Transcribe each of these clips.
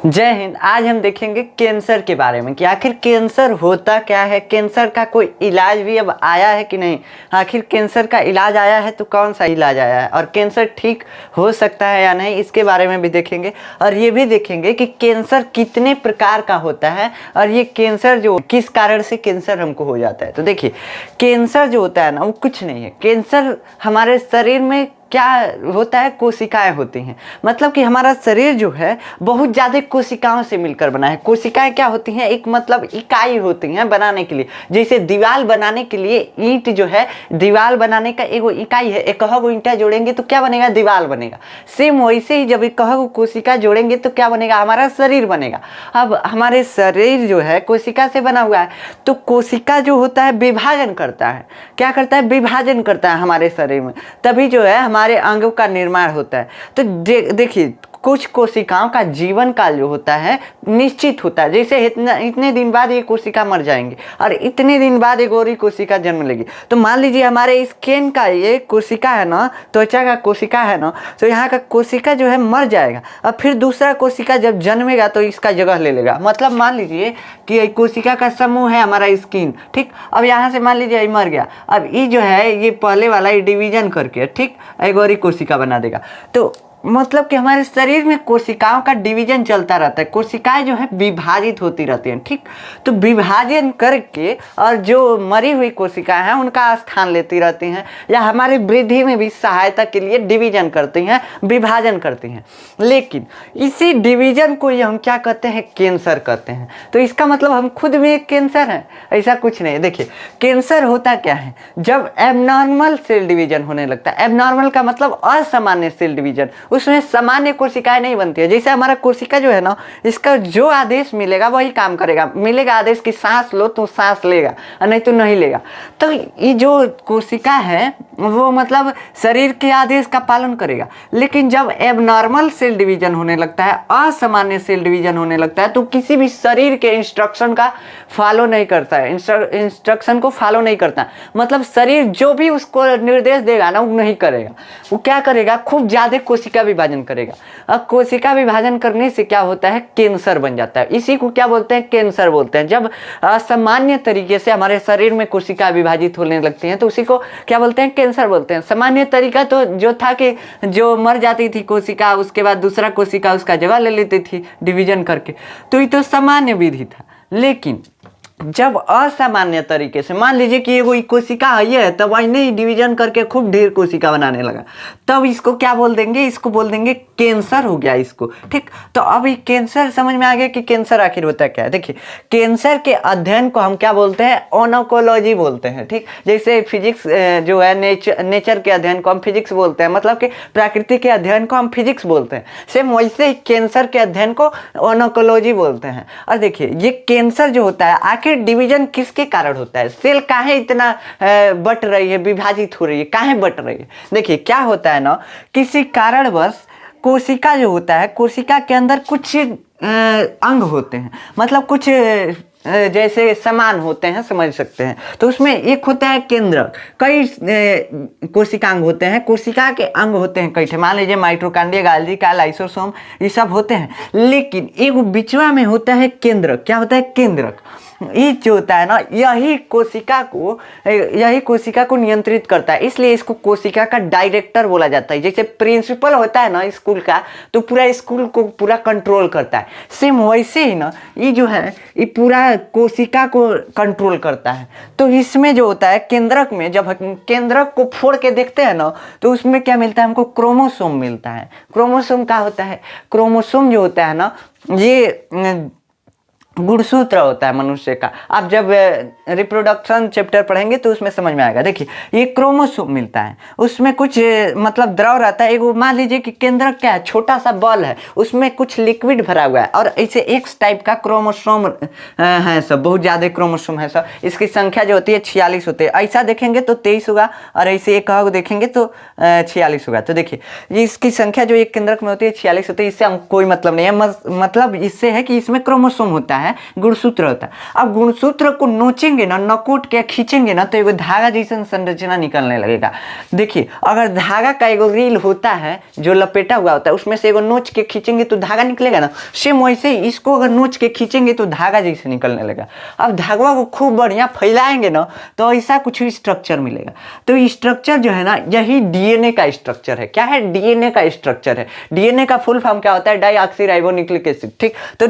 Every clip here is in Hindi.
जय हिंद। आज हम देखेंगे कैंसर के बारे में कि आखिर कैंसर होता क्या है, कैंसर का कोई इलाज भी अब आया है कि नहीं, आखिर कैंसर का इलाज आया है तो कौन सा इलाज आया है और कैंसर ठीक हो सकता है या नहीं, इसके बारे में भी देखेंगे। और ये भी देखेंगे कि कैंसर कितने प्रकार का होता है और ये कैंसर जो किस कारण से कैंसर हमको हो जाता है। तो देखिए, कैंसर जो होता है ना वो कुछ नहीं है। कैंसर हमारे शरीर में क्या होता है, कोशिकाएं होती हैं। मतलब कि हमारा शरीर जो है बहुत ज़्यादा कोशिकाओं से मिलकर बना है। कोशिकाएं क्या होती हैं, एक मतलब इकाई होती हैं बनाने के लिए। जैसे दीवार बनाने के लिए ईंट जो है, दीवार बनाने का एक इकाई है। एक गो ईंटा जोड़ेंगे तो क्या बनेगा, दीवार बनेगा। सेम वैसे ही जब एक गो कोशिका जोड़ेंगे तो क्या बनेगा, हमारा शरीर बनेगा। अब हमारे शरीर जो है कोशिका से बना हुआ है, तो कोशिका जो होता है विभाजन करता है। क्या करता है, विभाजन करता है हमारे शरीर में, तभी जो है हमारे अंगों का निर्माण होता है। तो देखिए, कुछ कोशिकाओं का जीवन काल जो होता है निश्चित होता है। जैसे इतने दिन बाद ये कोशिका मर जाएंगे और इतने दिन बाद एक और कोशिका जन्म लेगी। तो मान लीजिए हमारे स्किन का ये कोशिका है ना, त्वचा का कोशिका है ना, तो यहाँ का कोशिका जो है मर जाएगा और फिर दूसरा कोशिका जब जन्मेगा तो इसका जगह ले लेगा। मतलब मान लीजिए कि कोशिका का समूह है हमारा स्किन, ठीक। अब यहाँ से मान लीजिए ये मर गया, अब ये जो है ये पहले वाला ये डिवीजन करके, ठीक, एक और कोशिका बना देगा। तो मतलब कि हमारे शरीर में कोशिकाओं का डिवीजन चलता रहता है। कोशिकाएं जो है विभाजित होती रहती हैं, ठीक। तो विभाजन करके और जो मरी हुई कोशिकाएं हैं उनका स्थान लेती रहती हैं या हमारी वृद्धि में भी सहायता के लिए डिवीजन करती हैं, विभाजन करती हैं। लेकिन इसी डिवीजन को ही हम क्या कहते हैं, कैंसर कहते हैं। तो इसका मतलब हम खुद में एक कैंसर हैं, ऐसा कुछ नहीं। देखिए, कैंसर होता क्या है, जब एबनॉर्मल सेल डिवीजन होने लगता है। एबनॉर्मल का मतलब असामान्य सेल डिवीजन, उसमें सामान्य कोशिकाएं नहीं बनती है। जैसे हमारा कोशिका जो है ना, इसका जो आदेश मिलेगा वही काम करेगा। मिलेगा आदेश कि सांस लो तो सांस लेगा और नहीं तो नहीं लेगा। तो ये जो कोशिका है वो मतलब शरीर के आदेश का पालन करेगा। लेकिन जब एबनॉर्मल सेल डिवीजन होने लगता है, असामान्य सेल डिवीजन होने लगता है, तो किसी भी शरीर के इंस्ट्रक्शन का फॉलो नहीं करता है, इंस्ट्रक्शन को फॉलो नहीं करता। मतलब शरीर जो भी उसको निर्देश देगा ना वो नहीं करेगा। वो क्या करेगा, खूब ज़्यादा कोशिका विभाजन करेगा। अब कोशिका विभाजन करने से क्या होता है, कैंसर बन जाता है। इसी को क्या बोलते हैं, कैंसर बोलते हैं। जब असामान्य तरीके से हमारे शरीर में कोशिका विभाजित होने लगती हैं तो उसी को क्या बोलते हैं, कैंसर बोलते हैं। सामान्य तरीका तो जो था कि जो मर जाती थी कोशिका, उसके बाद दूसरा कोशिका उसका जगह ले लेती थी डिवीजन करके, तो ये तो सामान्य विधि था। लेकिन जब असामान्य तरीके से, मान लीजिए कि वो कोशिका है तब वही ही डिवीजन करके खूब ढेर कोशिका बनाने लगा, तब इसको क्या बोल देंगे, इसको बोल देंगे कैंसर हो गया इसको, ठीक। तो अब ये कैंसर समझ में आ गया कि कैंसर आखिर होता क्या है। देखिए, कैंसर के अध्ययन को हम क्या बोलते हैं, ऑन्कोलॉजी बोलते हैं, ठीक। जैसे फिजिक्स जो है नेचर के अध्ययन को हम फिजिक्स बोलते हैं, मतलब कि प्रकृति के अध्ययन को हम फिजिक्स बोलते हैं। सेम वैसे ही कैंसर के अध्ययन को ऑन्कोलॉजी बोलते हैं। और देखिए, ये कैंसर जो होता है आखिर डिवीजन किसके कारण होता है, सेल काहे इतना बट रही है, विभाजित हो रही है, काहे बट रही है। देखिए, क्या होता है ना, किसी कारणवश कोशिका जो होता है, कोशिका के अंदर कुछ अंग होते हैं, मतलब कुछ जैसे समान होते हैं, समझ सकते हैं। तो उसमें एक होता है केंद्रक, कई कोशिकांग होते हैं, कोशिका के अंग होते हैं कई, मान लीजिए माइटोकॉन्ड्रिया, गोल्गी, लाइसोसोम, ये सब होते हैं। लेकिन एक बिचवा में होता है केंद्रक। क्या होता है, केंद्रक। ये जो होता है ना, यही कोशिका को नियंत्रित करता है, इसलिए इसको कोशिका का डायरेक्टर बोला जाता है। जैसे प्रिंसिपल होता है ना स्कूल का, तो पूरा स्कूल को पूरा कंट्रोल करता है। सेम वैसे ही ना ये जो है ये पूरा कोशिका को कंट्रोल करता है। तो इसमें जो होता है केंद्रक में, जब केंद्रक को फोड़ के देखते हैं ना, तो उसमें क्या मिलता है, हमको क्रोमोसोम मिलता है। क्रोमोसोम क्या होता है, क्रोमोसोम जो होता है ना, ये गुणसूत्र होता है मनुष्य का। आप जब रिप्रोडक्शन चैप्टर पढ़ेंगे तो उसमें समझ में आएगा। देखिए, ये क्रोमोसोम मिलता है, उसमें कुछ मतलब द्रव रहता है। एक मान लीजिए कि केंद्रक क्या है, छोटा सा बॉल है, उसमें कुछ लिक्विड भरा हुआ है और ऐसे एक्स टाइप का क्रोमोसोम है सब, बहुत ज़्यादा क्रोमोसोम है सब। इसकी संख्या जो होती है 46 होती है। ऐसा देखेंगे तो 23 होगा और ऐसे एक देखेंगे तो 46 होगा। तो देखिए, इसकी संख्या जो एक केंद्रक में होती है 46 होती है। इससे हम कोई मतलब नहीं है, मतलब इससे है कि इसमें क्रोमोसोम होता है है, गुणसूत्र होता है। अब गुणसूत्र को नोचेंगे ना, नकोट के खींचेंगे ना, तो एगो धागा जैसा संरचना निकलने लगेगा। देखिए अगर धागा का एगो रील होता है जो लपेटा हुआ होता है, उसमें से एगो नोच के खींचेंगे तो धागा निकलेगा ना, सेम वैसे ही इसको अगर नोच के खींचेंगे तो धागा जैसे निकलने लगेगा। अब धागा को खूब बढ़िया फैलाएंगे ना तो ऐसा कुछ स्ट्रक्चर मिलेगा। तो स्ट्रक्चर जो है ना, यही डीएनए का स्ट्रक्चर है। क्या है? डीएनए का स्ट्रक्चर है। डीएनए का फुल फॉर्म क्या होता है? डाईऑक्सीराइबोन्यूक्लिक एसिड। ठीक, तो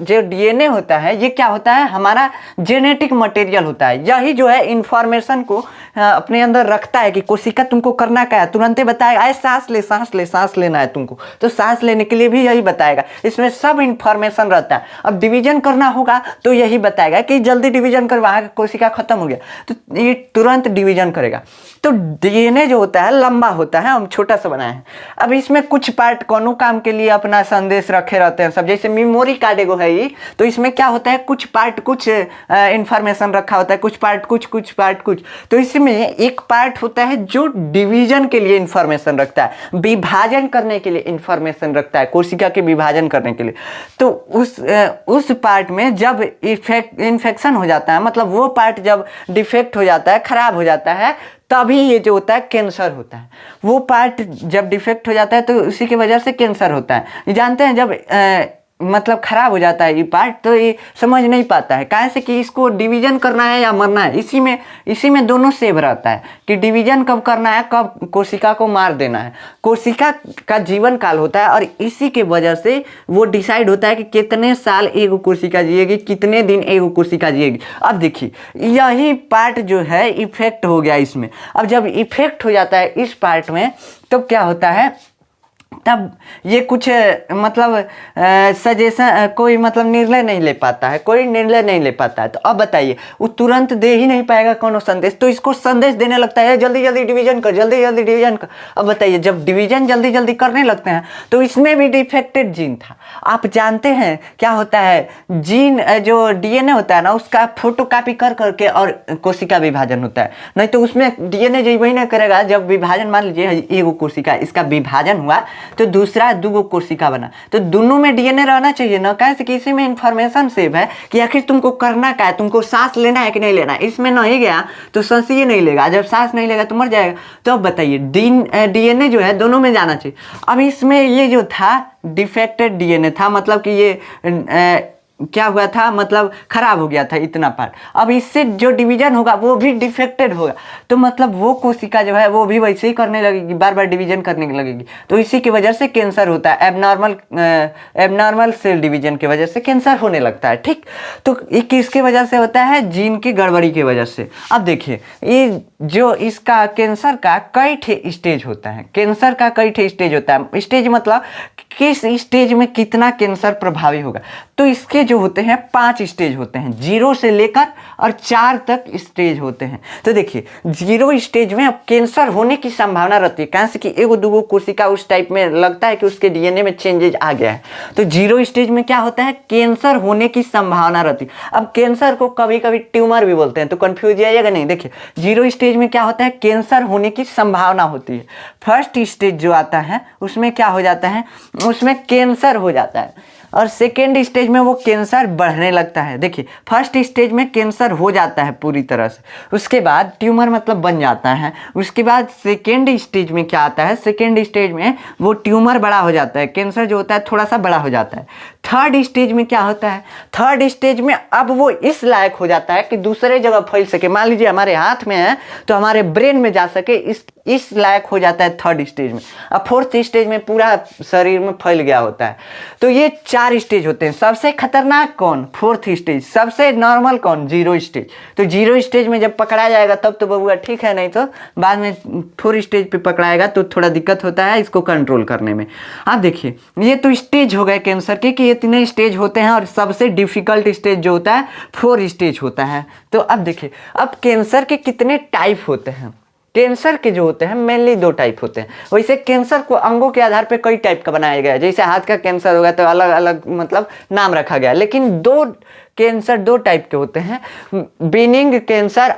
जो डीएनए होता है ये क्या होता है? हमारा जेनेटिक मटेरियल होता है। यही जो है इंफॉर्मेशन को अपने अंदर रखता है कि कोशिका तुमको करना क्या है, तुरंत बताएगा आए सांस ले, सांस ले, सांस लेना है तुमको, तो सांस लेने के लिए भी यही बताएगा। इसमें सब इंफॉर्मेशन रहता है। अब डिवीजन करना होगा तो यही बताएगा कि जल्दी डिवीजन कर, वहाँ कोशिका खत्म हो गया तो ये तुरंत डिवीजन करेगा। तो डीएनए जो होता है लंबा होता है, हम छोटा सा बनाए हैं। अब इसमें कुछ पार्ट कोनो काम के लिए अपना संदेश रखे रहते हैं सब, जैसे मेमोरी कार्ड एगो है ये, तो इसमें क्या होता है कुछ पार्ट कुछ इंफॉर्मेशन रखा होता है, कुछ पार्ट कुछ पार्ट कुछ। तो इसमें एक पार्ट होता है जो डिवीजन के लिए इंफॉर्मेशन रखता है, विभाजन करने के लिए इंफॉर्मेशन रखता है, कोशिका के विभाजन करने के लिए। तो उस पार्ट में जब इन्फेक्शन हो जाता है, मतलब वो पार्ट जब डिफेक्ट हो जाता है, खराब हो जाता है, तभी ये जो होता है कैंसर होता है। वो पार्ट जब डिफेक्ट हो जाता है तो उसी की वजह से कैंसर होता है। जानते हैं जब मतलब खराब हो जाता है ये पार्ट तो ये समझ नहीं पाता है काहे से कि इसको डिवीजन करना है या मरना है। इसी में दोनों सेव रहता है कि डिवीजन कब करना है, कब कोशिका को मार देना है। कोशिका का जीवन काल होता है और इसी के वजह से वो डिसाइड होता है कि कितने साल एगो कोशिका जिएगी, कितने दिन एगो कोशिका जिएगी। अब देखिए यही पार्ट जो है इफेक्ट हो गया इसमें। अब जब इफेक्ट हो जाता है इस पार्ट में तो क्या होता है, तब ये कुछ मतलब सजेशन कोई मतलब निर्णय नहीं ले पाता है, कोई निर्णय नहीं ले पाता है। तो अब बताइए वो तुरंत दे ही नहीं पाएगा कोनो संदेश, तो इसको संदेश देने लगता है जल्दी जल्दी डिवीजन कर, जल्दी जल्दी डिवीजन कर। अब बताइए जब डिवीजन जल्दी जल्दी करने लगते हैं तो इसमें भी डिफेक्टेड जीन था। आप जानते हैं क्या होता है, जीन जो डीएनए होता है ना उसका फोटोकॉपी कर करके और कोशिका विभाजन होता है। नहीं तो उसमें डीएनए जो वही नहीं करेगा। जब विभाजन मान लीजिए एगो कोशिका इसका विभाजन हुआ तो दूसरा दूगो कोशिका बना, तो दोनों में डीएनए रहना चाहिए ना, कैसे कि इसी में इंफॉर्मेशन सेव है कि आखिर तुमको करना क्या है, तुमको सांस लेना है कि नहीं लेना है। इसमें नहीं गया तो सांस ही नहीं लेगा, जब सांस नहीं लेगा तो मर जाएगा। तो अब बताइए डीएनए जो है दोनों में जाना चाहिए। अब इसमें ये जो था डिफेक्टेड डीएनए था, मतलब कि ये क्या हुआ था, मतलब खराब हो गया था इतना पार्ट। अब इससे जो डिवीजन होगा वो भी डिफेक्टेड होगा, तो मतलब वो कोशिका जो है वो भी वैसे ही करने लगेगी, बार बार डिवीजन करने लगेगी। तो इसी की वजह से कैंसर होता है। एबनॉर्मल सेल डिवीजन की वजह से कैंसर होने लगता है। ठीक, तो ये किसकी वजह से होता है? जीन की गड़बड़ी की वजह से। अब देखिए ये जो इसका कैंसर का कई ठे स्टेज होता है, कैंसर का कई ठे स्टेज होता है। स्टेज मतलब किस स्टेज में कितना कैंसर प्रभावी होगा। तो इसके जो होते हैं 5 स्टेज होते हैं, 0 से लेकर और 4 तक स्टेज होते हैं। तो देखिए 0 स्टेज में अब कैंसर होने की संभावना रहती है, कैसे कि एगो दूगो कोशिका उस टाइप में लगता है कि उसके डीएनए में चेंजेज आ गया है। तो 0 स्टेज में क्या होता है, कैंसर होने की संभावना रहती है। अब कैंसर को कभी कभी ट्यूमर भी बोलते हैं, तो कंफ्यूज जाइएगा नहीं। देखिए 0 स्टेज में क्या होता है, कैंसर होने की संभावना होती है। फर्स्ट स्टेज जो आता है उसमें क्या हो जाता है, उसमें कैंसर हो जाता है और सेकेंड स्टेज में वो कैंसर बढ़ने लगता है। देखिए फर्स्ट स्टेज में कैंसर हो जाता है पूरी तरह से, उसके बाद ट्यूमर मतलब बन जाता है। उसके बाद सेकेंड स्टेज में क्या आता है, सेकेंड स्टेज में वो ट्यूमर बड़ा हो जाता है, कैंसर जो होता है थोड़ा सा बड़ा हो जाता है। थर्ड स्टेज में क्या होता है, थर्ड स्टेज में अब वो इस लायक हो जाता है कि दूसरे जगह फैल सके। मान लीजिए हमारे हाथ में है तो हमारे ब्रेन में जा सके, इस लायक हो जाता है थर्ड स्टेज में। अब फोर्थ स्टेज में पूरा शरीर में फैल गया होता है। तो ये 4 स्टेज होते हैं। सबसे खतरनाक कौन, फोर्थ स्टेज। सबसे नॉर्मल कौन, 0 स्टेज। तो 0 स्टेज में जब पकड़ा जाएगा तब तो बबुआ ठीक है, नहीं तो बाद में 4 स्टेज पे पकड़ाएगा तो थोड़ा दिक्कत होता है इसको कंट्रोल करने में। आप देखिए ये तो स्टेज हो गए कैंसर के कि इतने स्टेज होते हैं और सबसे डिफिकल्ट स्टेज जो होता है 4 स्टेज होता है। तो अब देखिए अब कैंसर के कितने टाइप होते हैं। कैंसर के जो होते हैं मेनली 2 टाइप होते हैं। वैसे कैंसर को अंगों के आधार पे कई टाइप का बनाया गया है, जैसे हाथ का कैंसर होगा तो अलग अलग मतलब नाम रखा गया, लेकिन 2 कैंसर 2 टाइप के होते हैं, बेनिंग कैंसर,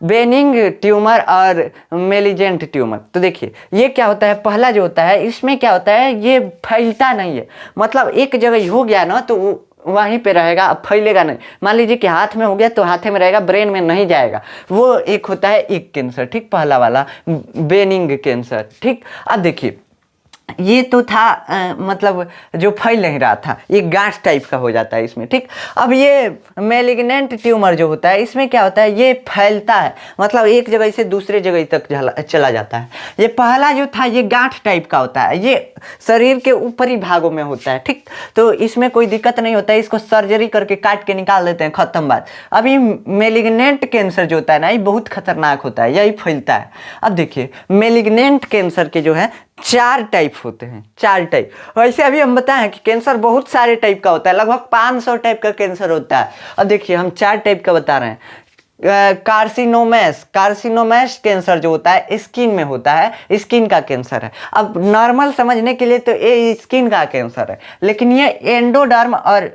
बेनिंग ट्यूमर और मेलिजेंट ट्यूमर। तो देखिए ये क्या होता है, पहला जो होता है इसमें क्या होता है, ये फैलता नहीं है, मतलब एक जगह हो गया ना तो वहीं पे रहेगा, अब फैलेगा नहीं। मान लीजिए कि हाथ में हो गया तो हाथ में रहेगा, ब्रेन में नहीं जाएगा। वो एक होता है एक कैंसर, ठीक, पहला वाला बेनिंग कैंसर, ठीक। अब देखिए ये तो था मतलब जो फैल नहीं रहा था, ये गांठ टाइप का हो जाता है इसमें, ठीक। अब ये मैलिग्नेंट ट्यूमर जो होता है इसमें क्या होता है, ये फैलता है, मतलब एक जगह से दूसरे जगह तक चला जाता है। ये पहला जो था ये गांठ टाइप का होता है, ये शरीर के ऊपरी भागों में होता है, ठीक। तो इसमें कोई दिक्कत नहीं होता है, इसको सर्जरी करके काट के निकाल देते हैं, खत्म बात। अब ये मैलिग्नेंट कैंसर जो होता है ना, ये बहुत खतरनाक होता है, यही फैलता है। अब देखिए मैलिग्नेंट कैंसर के जो है 4 टाइप होते हैं, 4 टाइप। वैसे अभी हम बताएं कि कैंसर बहुत सारे टाइप का होता है, लगभग 500 टाइप का कैंसर होता है। अब देखिए हम 4 टाइप का बता रहे हैं। कार्सिनोमैस कैंसर जो होता है स्किन में होता है, स्किन का कैंसर है। अब नॉर्मल समझने के लिए तो ये स्किन का कैंसर है, लेकिन ये एंडोडर्म और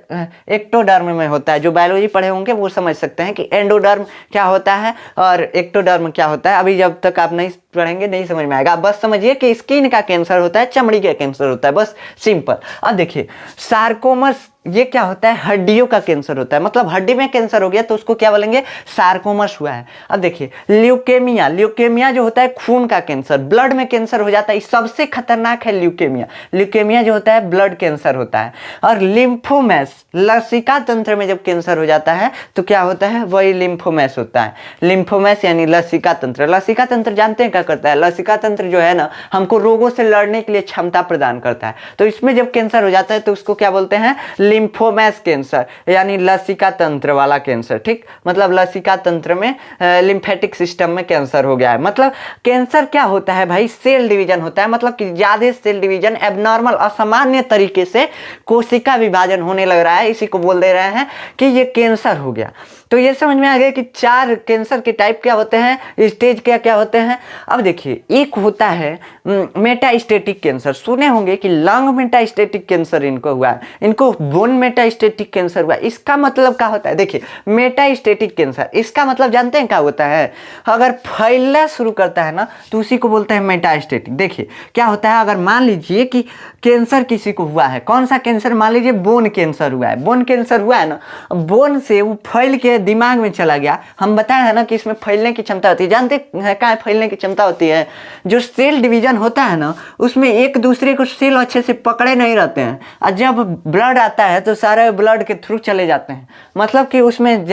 एक्टोडर्म में होता है। जो बायोलॉजी पढ़े होंगे वो समझ सकते हैं कि एंडोडर्म क्या होता है और एक्टोडर्म क्या होता है। अभी जब तक आप नहीं पढ़ेंगे नहीं समझ में आएगा। बस समझिए कि स्किन का कैंसर होता है, चमड़ी का कैंसर होता है, बस सिंपल। अब देखिए सार्कोमस, ये क्या होता है, हड्डियों का कैंसर होता है, मतलब हड्डी में कैंसर हो गया तो उसको क्या बोलेंगे, सार्कोमस हुआ है। अब देखिए ल्यूकेमिया, ल्यूकेमिया जो होता है खून का कैंसर, ब्लड में कैंसर हो जाता है, सबसे खतरनाक है ल्यूकेमिया। ल्यूकेमिया जो होता है ब्लड कैंसर होता है। और लिम्फोमैस, लसिका तंत्र में जब कैंसर हो जाता है तो क्या होता है, वही लिम्फोमैस होता है। लिम्फोमैस यानी लसिका तंत्र। लसिका तंत्र जानते हैं क्या करता है, लसिका तंत्र जो है ना हमको रोगों से लड़ने के लिए क्षमता प्रदान करता है। तो इसमें जब कैंसर हो जाता है तो उसको क्या बोलते हैं, लिम्फोमैस कैंसर, यानी लसिका तंत्र वाला कैंसर, ठीक। मतलब लसिका तंत्र में लिम्फेटिक सिस्टम में कैंसर हो गया है। मतलब कैंसर क्या होता है भाई, सेल डिवीजन होता है, मतलब कि ज्यादा सेल डिवीजन, एबनॉर्मल असामान्य तरीके से कोशिका विभाजन होने लग रहा है, इसी को बोल दे रहे हैं कि ये कैंसर हो गया। तो ये समझ में आ गया कि 4 कैंसर के टाइप क्या होते हैं, स्टेज क्या क्या होते हैं। अब देखिए एक होता है मेटास्टेटिक कैंसर, सुने होंगे कि लंग मेटास्टेटिक कैंसर इनको हुआ है, इनको बोन मेटास्टेटिक कैंसर हुआ है। इसका मतलब क्या होता है, देखिए मेटास्टेटिक कैंसर, इसका मतलब जानते हैं क्या होता है, अगर फैलना शुरू करता है ना तो उसी को बोलते हैं मेटास्टेटिक। देखिए क्या होता है, अगर मान लीजिए कि कैंसर किसी को हुआ है, कौन सा कैंसर, मान लीजिए बोन कैंसर हुआ है, बोन कैंसर हुआ है ना, बोन से वो फैल के दिमाग में चला गया। हम बताए हैं ना कि इसमें फैलने की क्षमता होती है, जानते हैं क्या फैलने की क्षमता होती है, जो सेल डिवीजन होता है ना उसमें एक दूसरे को सेल अच्छे से पकड़े नहीं रहते हैं, और जब ब्लड आता है तो सारे ब्लड के थ्रू चले जाते हैं, मतलब कि उसमें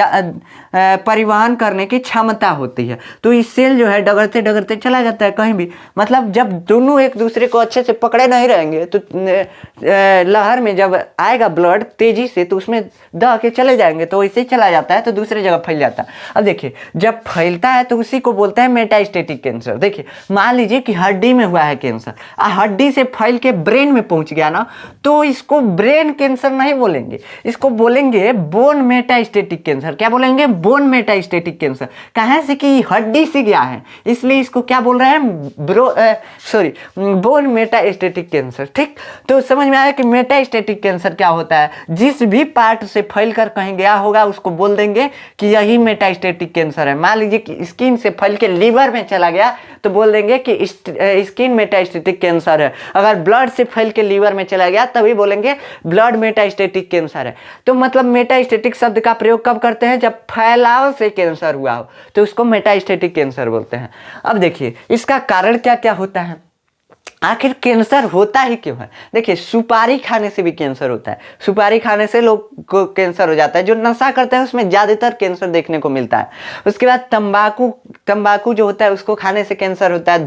परिवहन करने की क्षमता होती है। तो ये सेल जो है डगरते डगरते चला जाता है कहीं भी, मतलब जब दोनों एक दूसरे को अच्छे से पकड़े नहीं रहेंगे तो लहर में जब आएगा ब्लड तेजी से तो उसमें दह के चले जाएंगे, तो वैसे ही चला जाता है तो दूसरे जगह फैल जाता है। अब देखिए जब फैलता है तो उसी को बोलते हैं मेटास्टेटिक कैंसर। देखिए मान लीजिए कि हड्डी में हुआ है कैंसर, हड्डी से फैल के ब्रेन में पहुंच गया ना तो इसको ब्रेन कैंसर नहीं बोलेंगे, इसको बोलेंगे बोन मेटास्टेटिक कैंसर। क्या बोलेंगे, बोन मेटास्टेटिक कैंसर। कहाँ से कि हड्डी से गया है इसलिए इसको क्या बोल रहे हैं, बोन मेटास्टेटिक कैंसर, ठीक। तो समझ में आया कि मेटास्टेटिक कैंसर क्या होता है, जिस भी पार्ट से फैल कर कहीं गया होगा उसको बोल देंगे कि यही मेटास्टेटिक कैंसर है। मान लीजिए कि स्किन से फैल के लीवर में चला गया तो बोल देंगे कि स्किन मेटास्टेटिक कैंसर है। अगर ब्लड से फैल के लीवर में चला गया तभी बोलेंगे ब्लड मेटास्टेटिक कैंसर है। तो मतलब मेटास्टेटिक शब्द का प्रयोग कब करते हैं, जब फैलाव से कैंसर हुआ हो तो उसको मेटास्टेटिक कैंसर बोलते हैं। अब देखिए इसका कारण क्या क्या होता है, आखिर कैंसर होता ही क्यों है। देखिए सुपारी खाने से भी कैंसर होता है, सुपारी खाने से लोग को कैंसर हो जाता है, जो नशा करते हैं उसमें ज़्यादातर कैंसर देखने को मिलता है। उसके बाद तंबाकू जो होता है उसको खाने से कैंसर होता है,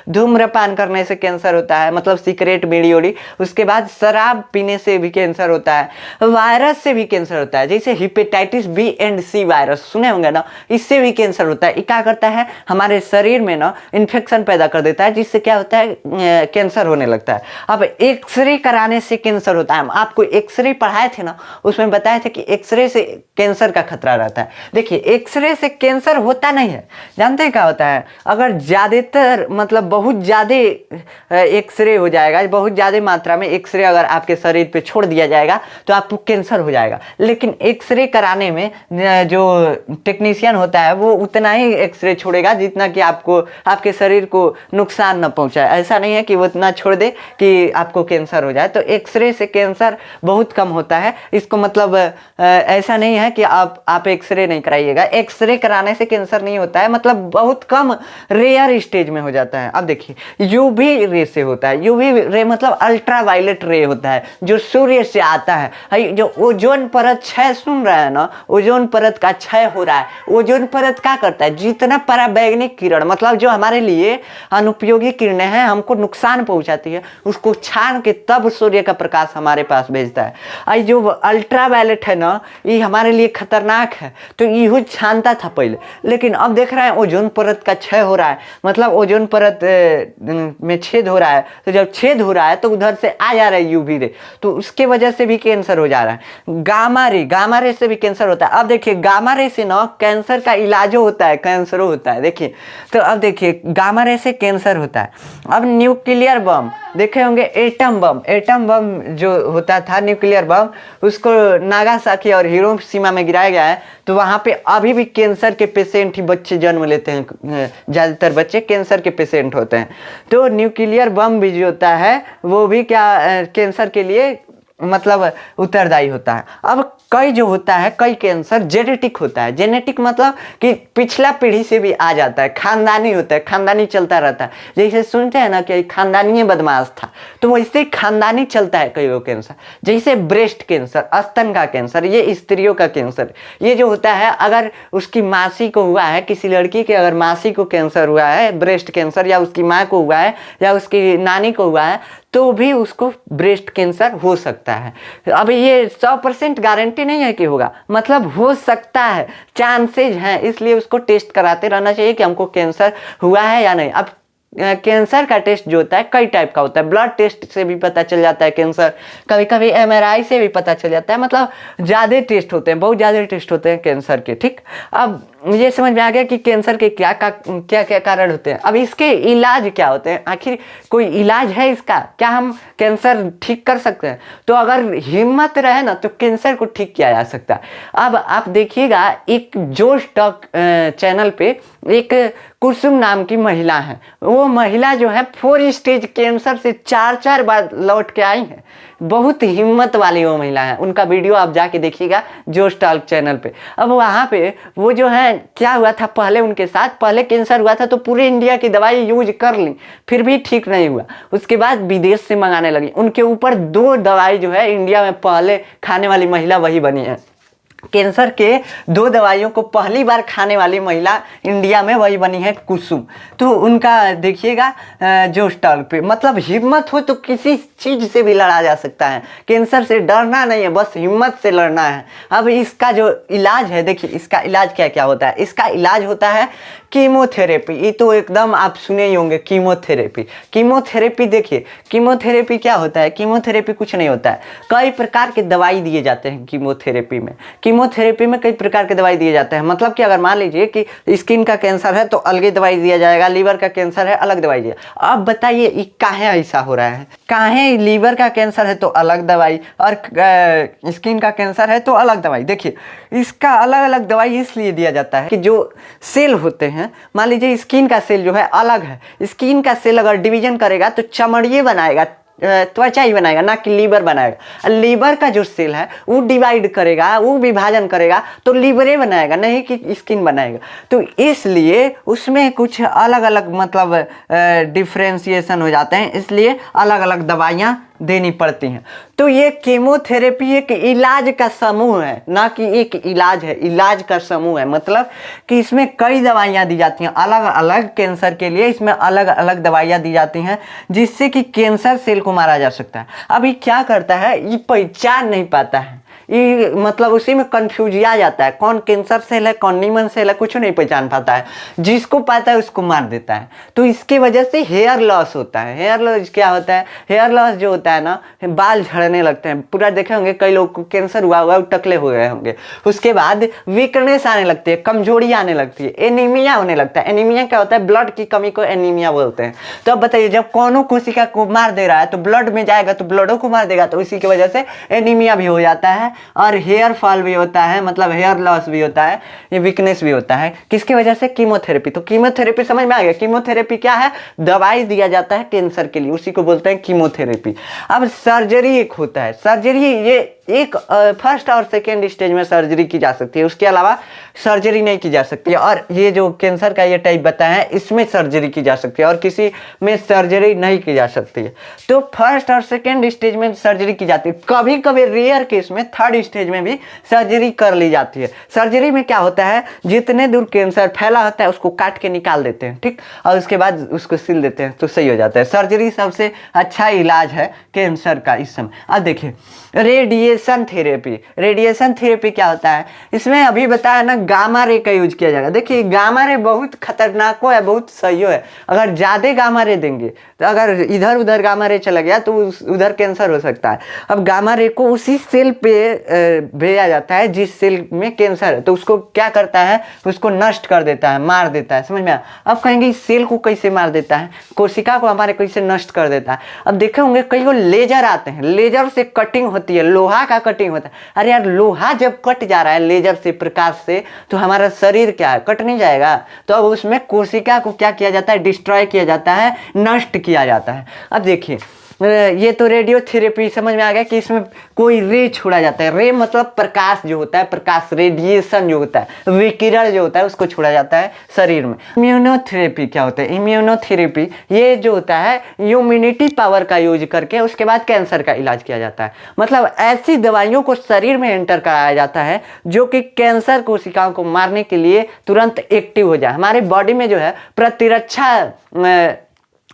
धूम्रपान करने से कैंसर होता है, मतलब सिगरेट बीड़ी उड़ी। उसके बाद शराब पीने से भी कैंसर होता है, वायरस से भी कैंसर होता है, जैसे hepatitis B and C virus सुने होंगे ना, इससे भी कैंसर होता है। ये क्या करता है, हमारे शरीर में ना इन्फेक्शन पैदा कर देता है, जिससे क्या होता है कैंसर होने लगता है। अब एक्सरे कराने से कैंसर होता है, हम आपको एक्सरे पढ़ाए थे ना उसमें बताए थे कि एक्सरे से कैंसर का खतरा रहता है। देखिए एक्सरे से कैंसर होता नहीं है, जानते हैं क्या होता है, अगर ज़्यादातर मतलब बहुत ज़्यादा एक्सरे हो जाएगा, बहुत ज़्यादा मात्रा में एक्सरे अगर आपके शरीर पे छोड़ दिया जाएगा तो आपको कैंसर हो जाएगा। लेकिन एक्सरे कराने में जो टेक्नीशियन होता है वो उतना ही एक्सरे छोड़ेगा जितना कि आपको आपके शरीर को नुकसान न पहुँचाए। ऐसा नहीं नहीं है कि वो इतना छोड़ दे कि आपको कैंसर हो जाए। तो एक्सरे से कैंसर बहुत कम होता है। इसको मतलब ऐसा नहीं है कि आप एक्सरे नहीं कराइएगा, एक्सरे कराने से कैंसर नहीं होता है, मतलब बहुत कम रेयर स्टेज में हो जाता है। अब देखिए यूवी रे से होता है, यूवी रे मतलब अल्ट्रावायलेट रे होता है जो सूर्य से आता है। जो ओजोन परत क्षय सुन रहा है ना, ओजोन परत का क्षय हो रहा है। ओजोन परत क्या करता है, जितना पराबैंगनी किरण मतलब जो हमारे लिए अनुपयोगी किरणें हैं, हमको नुकसान पहुंचाती है, उसको छान के तब सूर्य का प्रकाश हमारे पास भेजता है। आई जो अल्ट्रावायलेट है ना, ये हमारे लिए खतरनाक है, तो ये छानता था पहले, लेकिन अब देख रहे हैं ओजोन परत का क्षय हो रहा है, मतलब ओजोन परत में छेद हो रहा है। तो जब छेद हो रहा है तो उधर से आ जा रहा है यूवी रे, तो उसके वजह से भी कैंसर हो जा रहा है। गामा रे से भी कैंसर होता है। अब देखिए गामा रे से ना कैंसर का इलाज होता है, कैंसर होता है। देखिए तो अब देखिए गामा रे से कैंसर होता है। अब न्यूक्लियर बम देखे होंगे, एटम बम जो होता था न्यूक्लियर बम, उसको नागासाकी और हिरोशिमा में गिराया गया है। तो वहाँ पे अभी भी कैंसर के पेशेंट ही बच्चे जन्म लेते हैं, ज़्यादातर बच्चे कैंसर के पेशेंट होते हैं। तो न्यूक्लियर बम भी जो होता है वो भी क्या कैंसर के लिए मतलब उत्तरदायी होता है। अब कई जो होता है, कई कैंसर जेनेटिक होता है। जेनेटिक मतलब कि पिछला पीढ़ी से भी आ जाता है, खानदानी होता है, खानदानी चलता रहता है। जैसे सुनते हैं ना कि खानदानी बदमाश था, तो वैसे खानदानी चलता है कई कैंसर। जैसे ब्रेस्ट कैंसर, स्तन का कैंसर, ये स्त्रियों का कैंसर, ये जो होता है अगर उसकी मासी को हुआ है, किसी लड़की के अगर मासी को कैंसर हुआ है ब्रेस्ट कैंसर, या उसकी माँ को हुआ है या उसकी नानी को हुआ है, तो भी उसको ब्रेस्ट कैंसर हो सकता है। अब ये 100% गारंटी नहीं है कि होगा, मतलब हो सकता है, चांसेज हैं, इसलिए उसको टेस्ट कराते रहना चाहिए कि हमको कैंसर हुआ है या नहीं। अब कैंसर का टेस्ट जो होता है कई टाइप का होता है। ब्लड टेस्ट से भी पता चल जाता है कैंसर, कभी कभी MRI से भी पता चल जाता है, मतलब ज़्यादा टेस्ट होते हैं, बहुत ज़्यादा टेस्ट होते हैं कैंसर के। ठीक, अब ये समझ में आ गया कि कैंसर के क्या क्या कारण होते हैं। अब इसके इलाज क्या होते हैं, आखिर कोई इलाज है इसका, क्या हम कैंसर ठीक कर सकते हैं? तो अगर हिम्मत रहे ना तो कैंसर को ठीक किया जा सकता है। अब आप देखिएगा एक जोश टॉक चैनल पे एक कुसुम नाम की महिला है, वो महिला जो है 4 स्टेज कैंसर से 4 बार लौट के आई है। बहुत हिम्मत वाली वो महिला है, उनका वीडियो आप जाके देखिएगा जोश टॉक चैनल पे। अब वहाँ पे वो जो है क्या हुआ था पहले उनके साथ, पहले कैंसर हुआ था तो पूरे इंडिया की दवाई यूज कर ली, फिर भी ठीक नहीं हुआ। उसके बाद विदेश से मंगाने लगी। उनके ऊपर 2 दवाई जो है इंडिया में पहले खाने वाली महिला वही बनी है। कैंसर के 2 दवाइयों को पहली बार खाने वाली महिला इंडिया में वही बनी है कुसुम। तो उनका देखिएगा जोश टॉक पे, मतलब हिम्मत हो तो किसी चीज़ से भी लड़ा जा सकता है। कैंसर से डरना नहीं है, बस हिम्मत से लड़ना है। अब इसका जो इलाज है, देखिए इसका इलाज क्या क्या होता है। इसका इलाज होता है कीमोथेरेपी। ये तो एकदम आप सुने ही होंगे, कीमोथेरेपी। देखिए कीमोथेरेपी क्या होता है, कीमोथेरेपी कुछ नहीं होता है, कई प्रकार के दवाई दिए जाते हैं कीमोथेरेपी में कई प्रकार के दवाई दिए जाते हैं। मतलब कि अगर मान लीजिए कि स्किन का कैंसर है तो अलग दवाई दिया जाएगा, लीवर का कैंसर है अलग दवाई दिया। अब बताइए ये काहे ऐसा हो रहा है, काहे लीवर का कैंसर है तो अलग दवाई और स्किन का कैंसर है तो अलग दवाई। देखिए इसका अलग अलग दवाई इसलिए दिया जाता है कि जो सेल होते हैं, मान लीजिए स्किन का सेल जो है अलग है, स्किन का सेल अगर डिवीजन करेगा तो चमड़िए बनाएगा, त्वचा ही बनाएगा, ना कि लीवर बनाएगा। लीवर का जो सेल है वो डिवाइड करेगा, वो विभाजन करेगा तो लीवरे बनाएगा, नहीं कि स्किन बनाएगा। तो इसलिए उसमें कुछ अलग अलग मतलब डिफ्रेंशिएशन हो जाते हैं, इसलिए अलग अलग दवाइयाँ देनी पड़ती हैं। तो ये कीमोथेरेपी एक इलाज का समूह है, ना कि एक इलाज है, इलाज का समूह है। मतलब कि इसमें कई दवाइयाँ दी जाती हैं अलग अलग कैंसर के लिए, इसमें अलग अलग दवाइयाँ दी जाती हैं जिससे कि कैंसर सेल को मारा जा सकता है। अब ये क्या करता है, ये पहचान नहीं पाता है, ये मतलब उसी में कंफ्यूज आ जाता है, कौन कैंसर सेल है कौन नीमन सेल है, कुछ नहीं पहचान पाता है, जिसको पाता है उसको मार देता है। तो इसकी वजह से हेयर लॉस होता है। हेयर लॉस क्या होता है, हेयर लॉस जो होता है ना, बाल झड़ने लगते हैं। पूरा देखे होंगे कई लोग को कैंसर हुआ हुआ टकले हो गए होंगे, उसके बाद वीकनेस आने लगती है, कमजोरी आने लगती है, एनीमिया होने लगता है। एनीमिया क्या होता है, ब्लड की कमी को एनीमिया बोलते हैं। तो अब बताइए जब कौनों कोशिका को मार दे रहा है तो ब्लड में जाएगा तो ब्लडों को मार देगा, तो इसी की वजह से एनीमिया भी हो जाता है, और हेयर फॉल भी होता है, मतलब हेयर लॉस भी होता है, ये वीकनेस भी होता है। किसकी वजह से? कीमोथेरेपी। तो कीमोथेरेपी समझ में आ गया। कीमोथेरेपी क्या है? दवाई दिया जाता है कैंसर के लिए, उसी को बोलते हैं कीमोथेरेपी। अब सर्जरी एक होता है, सर्जरी ये एक फर्स्ट और सेकेंड स्टेज में सर्जरी की जा सकती है, उसके अलावा सर्जरी नहीं की जा सकती है। और ये जो कैंसर का ये टाइप बताया है इसमें सर्जरी की जा सकती है और किसी में सर्जरी नहीं की जा सकती है। तो फर्स्ट और सेकेंड स्टेज में सर्जरी की जाती है, कभी कभी रेयर केस में थर्ड स्टेज में भी सर्जरी कर ली जाती है। सर्जरी में क्या होता है, जितने दूर कैंसर फैला होता है उसको काट के निकाल देते हैं, ठीक, और उसके बाद उसको सिल देते हैं तो सही हो जाता है। सर्जरी सबसे अच्छा इलाज है कैंसर का इस समय। अब देखिए रेडिएशन थेरेपी। रेडिएशन थेरेपी क्या होता है? इसमें अभी बताया ना गामा रे का यूज किया जाएगा। देखिए गामा रे बहुत खतरनाक है, बहुत सही है। अगर ज़्यादा गामा रे देंगे तो अगर इधर उधर गामा रे चला गया तो उधर कैंसर हो सकता है। अब गामा रे को उसी सेल पे भेजा जाता है जिस सेल में कैंसर है, तो उसको क्या करता है, उसको नष्ट कर देता है, मार देता है। समझ में आया? अब कहेंगे इस सेल को कैसे मार देता है, कोशिका को हमारे कैसे नष्ट कर देता है। अब देखे होंगे कई वो लेजर आते हैं, लेजर से कटिंग होती है, लोहा का कटिंग होता है। अरे यार लोहा जब कट जा रहा है लेजर से, प्रकाश से, तो हमारा शरीर क्या है, कट नहीं जाएगा? तो अब उसमें कोशिका को क्या किया जाता है, डिस्ट्रॉय किया जाता है, नष्ट किया जाता है। अब देखिए ये तो रेडियोथेरेपी समझ में आ गया कि इसमें कोई रे छोड़ा जाता है। रे मतलब प्रकाश जो होता है, प्रकाश रेडिएशन जो होता है, विकिरण जो होता है उसको छोड़ा जाता है शरीर में। इम्यूनोथेरेपी क्या होता है? इम्यूनोथेरेपी ये जो होता है इम्यूनिटी पावर का यूज करके उसके बाद कैंसर का इलाज किया जाता है। मतलब ऐसी दवाइयों को शरीर में एंटर कराया जाता है जो कि कैंसर कोशिकाओं को मारने के लिए तुरंत एक्टिव हो जाए। हमारे बॉडी में जो है प्रतिरक्षा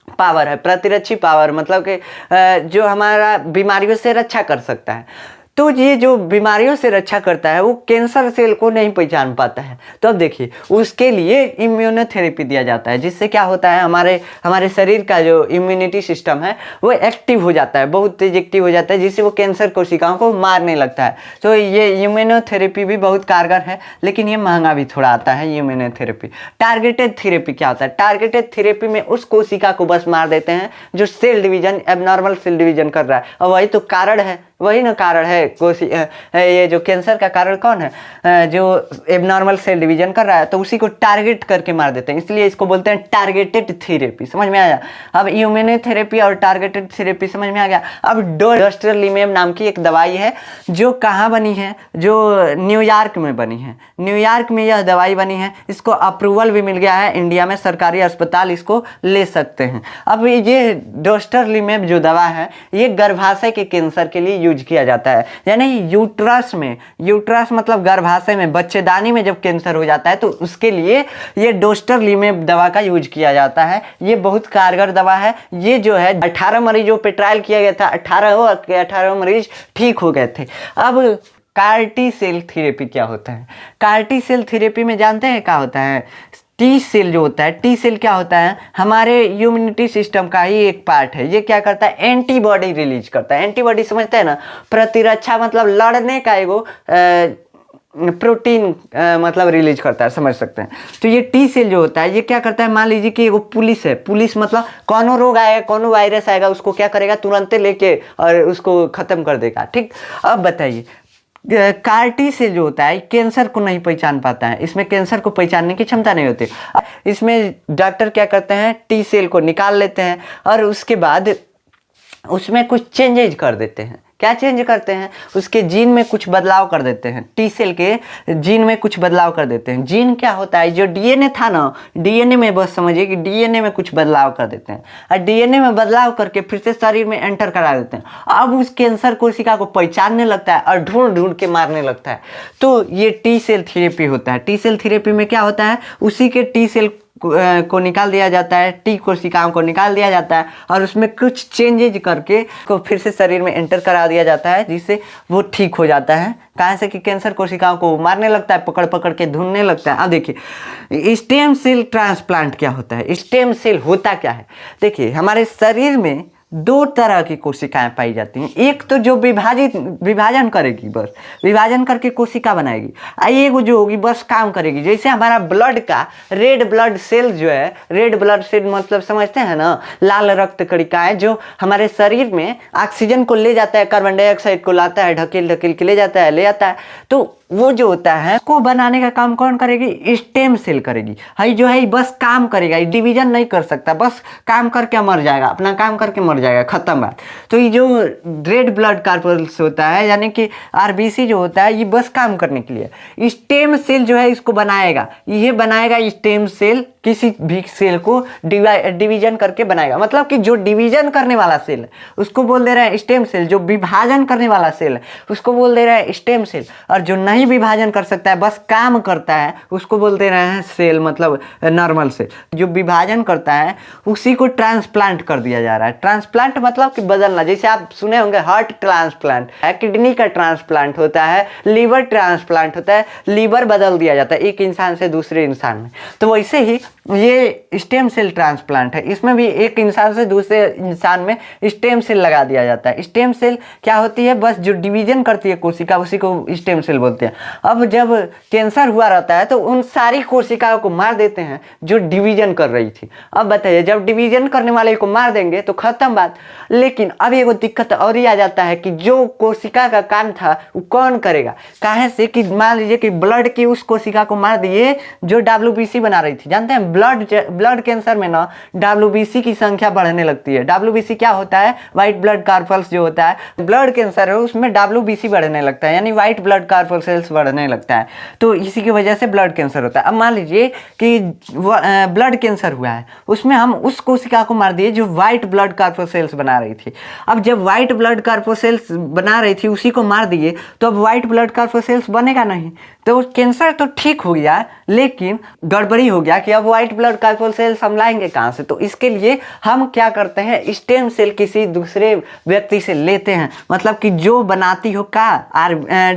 पावर है, प्रतिरक्षी पावर, मतलब कि जो हमारा बीमारियों से रक्षा कर सकता है। तो ये जो बीमारियों से रक्षा करता है वो कैंसर सेल को नहीं पहचान पाता है। तो अब देखिए उसके लिए इम्यूनोथेरेपी दिया जाता है, जिससे क्या होता है हमारे शरीर का जो इम्यूनिटी सिस्टम है वो एक्टिव हो जाता है, बहुत तेज एक्टिव हो जाता है, जिससे वो कैंसर कोशिकाओं को मारने लगता है। तो ये इम्यूनोथेरेपी भी बहुत कारगर है, लेकिन ये महंगा भी थोड़ा आता है इम्यूनोथेरेपी। टारगेटेड थेरेपी क्या होता है? टारगेटेड थेरेपी में उस कोशिका को बस मार देते हैं जो cell division, abnormal cell division कर रहा है। और वही तो कारण है, वही ना कारण है ये जो कैंसर का कारण कौन है, जो एबनॉर्मल सेल डिवीजन कर रहा है, तो उसी को टारगेट करके मार देते हैं, इसलिए इसको बोलते हैं टारगेटेड थेरेपी। समझ में आया? अब इम्यूनोथेरेपी और टारगेटेड थेरेपी समझ में आ गया। अब डोस्टरलिमेब नाम की एक दवाई है जो कहाँ बनी है, जो न्यूयॉर्क में बनी है। न्यूयॉर्क में यह दवाई बनी है, इसको अप्रूवल भी मिल गया है, इंडिया में सरकारी अस्पताल इसको ले सकते हैं। अब ये डोस्टरलिमेब जो दवा है ये गर्भाशय के कैंसर के लिए यूज किया जाता है, यानी यूट्रस में, यूट्रस मतलब गर्भाशय में, बच्चेदानी में जब कैंसर हो जाता है तो उसके लिए ये डोस्टरलिमेब दवा का यूज किया जाता है। ये बहुत कारगर दवा है। ये जो है 18 मरीजों पे ट्रायल किया गया था, 18 मरीज ठीक हो गए थे। अब कार्टी सेल थेरेपी क्या होता है? कार्टी सेल थेरेपी में जानते हैं क्या होता है? टी सेल जो होता है, टी सेल क्या होता है, हमारे इम्यूनिटी सिस्टम का ही एक पार्ट है। ये क्या करता है, एंटीबॉडी रिलीज करता है। एंटीबॉडी समझते हैं ना, प्रतिरक्षा मतलब लड़ने का एगो प्रोटीन मतलब रिलीज करता है, समझ सकते हैं। तो ये टी सेल जो होता है ये क्या करता है, मान लीजिए कि एगो पुलिस है, पुलिस मतलब कौनो रोग आएगा, कौनो वायरस आएगा, उसको क्या करेगा, तुरंत लेके और उसको खत्म कर देगा। ठीक, अब बताइए कार्टी सेल जो होता है कैंसर को नहीं पहचान पाता है, इसमें कैंसर को पहचानने की क्षमता नहीं होती। इसमें डॉक्टर क्या करते हैं, टी सेल को निकाल लेते हैं और उसके बाद उसमें कुछ चेंजेज कर देते हैं। क्या चेंज करते हैं, उसके जीन में कुछ बदलाव कर देते हैं, टी सेल के जीन में कुछ बदलाव कर देते हैं। जीन क्या होता है, जो डीएनए था ना, डीएनए में बस समझिए कि डीएनए में कुछ बदलाव कर देते हैं और डीएनए में बदलाव करके फिर से शरीर में एंटर करा देते हैं। अब उस कैंसर कोशिका को पहचानने लगता है और ढूंढ ढूंढ के मारने लगता है। तो ये टी सेल थेरेपी होता है। टी सेल थेरेपी में क्या होता है, उसी के टी सेल को निकाल दिया जाता है, टी कोशिकाओं को निकाल दिया जाता है और उसमें कुछ चेंजेज करके को फिर से शरीर में एंटर करा दिया जाता है, जिससे वो ठीक हो जाता है। कहाँ से कि कैंसर कोशिकाओं को मारने लगता है, पकड़ पकड़ के ढूंढने लगता है। अब देखिए स्टेम सेल ट्रांसप्लांट क्या होता है, स्टेम सेल होता क्या है। देखिए हमारे शरीर में दो तरह की कोशिकाएं पाई जाती हैं। एक तो जो विभाजन करेगी, बस विभाजन करके कोशिका बनाएगी, एक जो होगी बस काम करेगी। जैसे हमारा ब्लड का रेड ब्लड सेल जो है, रेड ब्लड सेल मतलब समझते हैं ना, लाल रक्त कणिकाएं जो हमारे शरीर में ऑक्सीजन को ले जाता है, कार्बन डाइऑक्साइड को लाता है, ढकेल ढकेल के ले जाता है, ले आता है। तो वो जो होता है को बनाने का काम कौन करेगी? स्टेम सेल करेगी। हाई जो है बस काम करेगा, डिवीजन नहीं कर सकता, बस काम करके मर जाएगा, अपना काम करके मर जाएगा, खत्म बात। तो ये जो रेड ब्लड कार्पल्स होता है यानी कि आरबीसी जो होता है, ये बस काम करने के लिए स्टेम सेल जो है इसको बनाएगा। ये बनाएगा स्टेम सेल, किसी भी सेल को डिवीजन करके बनाएगा। मतलब कि जो डिवीजन करने वाला सेल है उसको बोल दे रहे हैं स्टेम सेल, जो विभाजन करने वाला सेल है उसको बोल दे रहे हैं स्टेम सेल, और जो नहीं विभाजन कर सकता है बस काम करता है उसको बोल दे रहे हैं सेल, मतलब नॉर्मल सेल। जो विभाजन करता है उसी को ट्रांसप्लांट कर दिया जा रहा है। ट्रांसप्लांट मतलब कि बदलना। जैसे आप सुने होंगे हार्ट ट्रांसप्लांट है, किडनी का ट्रांसप्लांट होता है, लीवर ट्रांसप्लांट होता है, लीवर बदल दिया जाता है एक इंसान से दूसरे इंसान में। तो वैसे ही ये स्टेम सेल ट्रांसप्लांट है, इसमें भी एक इंसान से दूसरे इंसान में स्टेम सेल लगा दिया जाता है। स्टेम सेल क्या होती है? बस जो डिवीजन करती है कोशिका उसी को स्टेम सेल बोलते हैं। अब जब कैंसर हुआ रहता है तो उन सारी कोशिकाओं को मार देते हैं जो डिवीजन कर रही थी। अब बताइए, जब डिवीजन करने वाले को मार देंगे तो खत्म बात। लेकिन अब एगो दिक्कत और ही आ जाता है कि जो कोशिका का काम था वो कौन करेगा? काहे से कि मान लीजिए कि ब्लड की उस कोशिका को मार दिए जो WBC बना रही थी। जानते हैं ब्लड कैंसर में ना WBC की संख्या बढ़ने लगती है। WBC क्या होता है? व्हाइट ब्लड कार्पल्स जो होता है, ब्लड कैंसर है उसमें WBC बढ़ने लगता है, यानी व्हाइट ब्लड कार्पल सेल्स बढ़ने लगता है। तो इसी की वजह से ब्लड कैंसर होता है। अब मान लीजिए कि ब्लड कैंसर हुआ है, उसमें हम उस कोशिका को मार दिए जो व्हाइट ब्लड कार्पल सेल्स बना रही थी। अब जब व्हाइट ब्लड कार्पल सेल्स बना रही थी उसी को मार दिए तो अब व्हाइट ब्लड कार्पल सेल्स बनेगा नहीं। तो कैंसर तो ठीक हो गया लेकिन गड़बड़ी हो गया कि अब व्हाइट ब्लड कार्पल सेल्स हम लाएंगे कहाँ से? तो इसके लिए हम क्या करते हैं, स्टेम सेल किसी दूसरे व्यक्ति से लेते हैं, मतलब कि जो बनाती हो का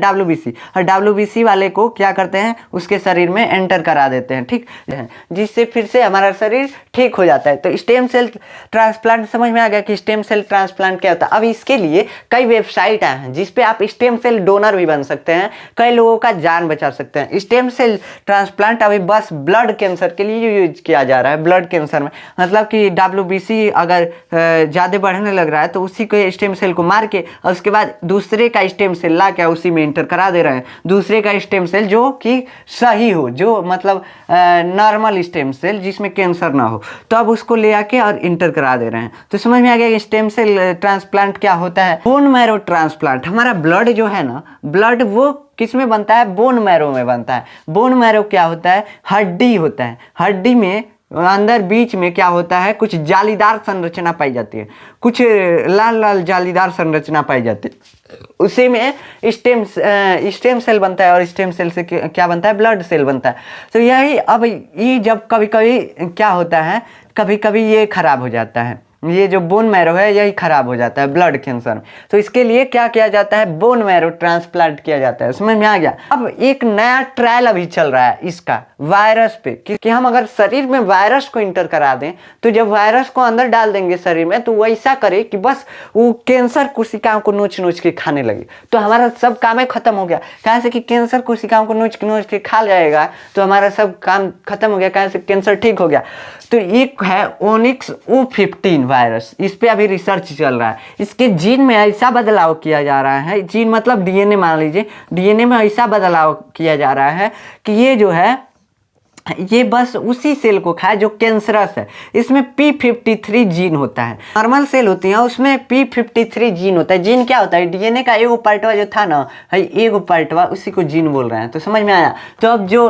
WBC, और WBC वाले को क्या करते हैं उसके शरीर में एंटर करा देते हैं, ठीक है, जिससे फिर से हमारा शरीर ठीक हो जाता है। तो स्टेम सेल ट्रांसप्लांट समझ में आ गया कि स्टेम सेल ट्रांसप्लांट क्या होता है। अब इसके लिए कई वेबसाइट आए हैं जिसपे आप स्टेम सेल डोनर भी बन सकते हैं, कई लोगों का जान बचा सकते हैं। स्टेम सेल ट्रांसप्लांट अभी बस ब्लड कैंसर के लिए यूज किया जा रहा है। ब्लड कैंसर में मतलब कि WBC अगर ज़्यादा बढ़ने लग रहा है तो उसी को स्टेम सेल को मार के और उसके बाद दूसरे का स्टेम सेल ला के उसी में इंटर करा दे रहे हैं। दूसरे का स्टेम सेल जो कि सही हो, जो मतलब नॉर्मल स्टेम सेल जिसमें कैंसर ना हो, तो अब उसको ले आके और इंटर करा दे रहे हैं। तो समझ में आ गया कि स्टेम सेल ट्रांसप्लांट क्या होता है। बोन मैरो ट्रांसप्लांट, हमारा ब्लड जो है ना, ब्लड वो किस में बनता है? बोन मैरो में बनता है। बोन मैरो क्या होता है? हड्डी होता है। हड्डी में अंदर बीच में क्या होता है? कुछ जालीदार संरचना पाई जाती है, कुछ लाल लाल जालीदार संरचना पाई जाती है। उसी में स्टेम सेल बनता है और स्टेम सेल से क्या बनता है? ब्लड सेल बनता है। तो यही अब ये जब कभी कभी क्या होता है, कभी कभी ये खराब हो जाता है, ये जो बोन मैरो है यही खराब हो जाता है ब्लड कैंसर में। तो इसके लिए क्या किया जाता है? बोन मैरो ट्रांसप्लांट किया जाता है। समझ में आ गया? अब एक नया ट्रायल अभी चल रहा है इसका वायरस पे कि हम अगर शरीर में वायरस को इंटर करा दें तो जब वायरस को अंदर डाल देंगे शरीर में तो वैसा करे कि बस वो कैंसर कोशिकाओं को नोच नोच के खाने लगे, तो हमारा सब काम खत्म हो गया। कहाँ से कि कैंसर कोशिकाओं को नोच के खा जाएगा तो हमारा सब काम खत्म हो गया, कहाँ से कैंसर ठीक हो गया। तो एक है ओनिक्स O15 वायरस, इस पे अभी रिसर्च चल रहा है। इसके जीन में ऐसा बदलाव किया जा रहा है, जीन मतलब DNA, मान लीजिए DNA में ऐसा बदलाव किया जा रहा है कि ये जो है ये बस उसी सेल को खाए जो कैंसरस है। इसमें P53 जीन होता है। नॉर्मल सेल होती है उसमें P53 जीन होता है। जीन क्या होता है? DNA का एगो पार्टवा जो था ना, एगो पार्टवा, उसी को जीन बोल रहे हैं। तो समझ में आया? तो अब जो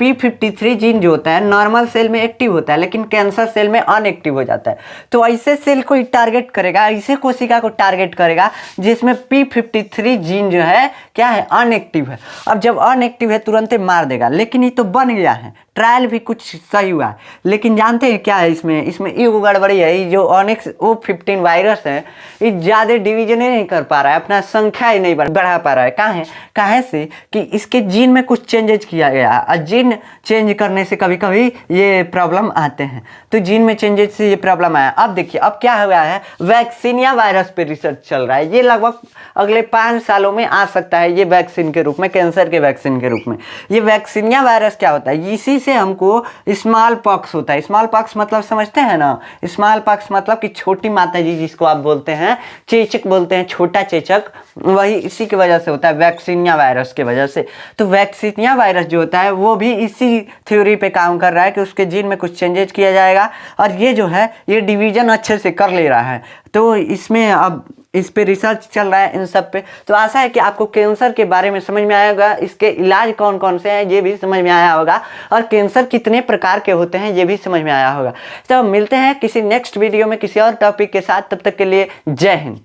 P53 जीन जो होता है नॉर्मल सेल में एक्टिव होता है लेकिन कैंसर सेल में अनएक्टिव हो जाता है। तो ऐसे सेल को टारगेट करेगा, ऐसे कोशिका को टारगेट करेगा जिसमें P53 जीन जो है क्या है? अनएक्टिव है। अब जब अनएक्टिव है तुरंत मार देगा। लेकिन ये तो बन गया है, ट्रायल भी कुछ सही हुआ है, लेकिन जानते हैं क्या है इसमें एगो गड़बड़ी है। ये जो ओनिक्स O15 वायरस है ये ज़्यादा डिवीजन नहीं कर पा रहा है, अपना संख्या ही नहीं बढ़ा पा रहा है। काहे से कि इसके जीन में कुछ चेंजेज किया गया और जीन जीन चेंज करने से कभी कभी ये प्रॉब्लम आते हैं। तो जीन में चेंजेस से ये प्रॉब्लम आया। अब देखिए अब क्या हुआ है, वैक्सीनिया वायरस पे रिसर्च चल रहा है। ये लगभग अगले 5 सालों में आ सकता है, ये वैक्सीन के रूप में, कैंसर के वैक्सीन के रूप में। ये वैक्सीनिया वायरस क्या होता है, इसी से हमको स्मॉल पॉक्स होता है। स्मॉल पॉक्स मतलब समझते हैं ना, स्मॉल पॉक्स मतलब कि छोटी माता जी जिसको आप बोलते हैं, चेचक बोलते हैं, छोटा चेचक, वही इसी की वजह से होता है, वैक्सीनिया वायरस की वजह से। तो वैक्सीनिया वायरस जो होता है वो भी इसी थ्योरी पे काम कर रहा है कि उसके जीन में कुछ चेंजेज किया जाएगा और ये जो है ये डिवीजन अच्छे से कर ले रहा है। तो इसमें अब इस पे रिसर्च चल रहा है इन सब पे। तो आशा है कि आपको कैंसर के बारे में समझ में आया होगा, इसके इलाज कौन कौन से हैं ये भी समझ में आया होगा, और कैंसर कितने प्रकार के होते हैं ये भी समझ में आया होगा। तो मिलते हैं किसी नेक्स्ट वीडियो में किसी और टॉपिक के साथ, तब तक के लिए जय हिंद।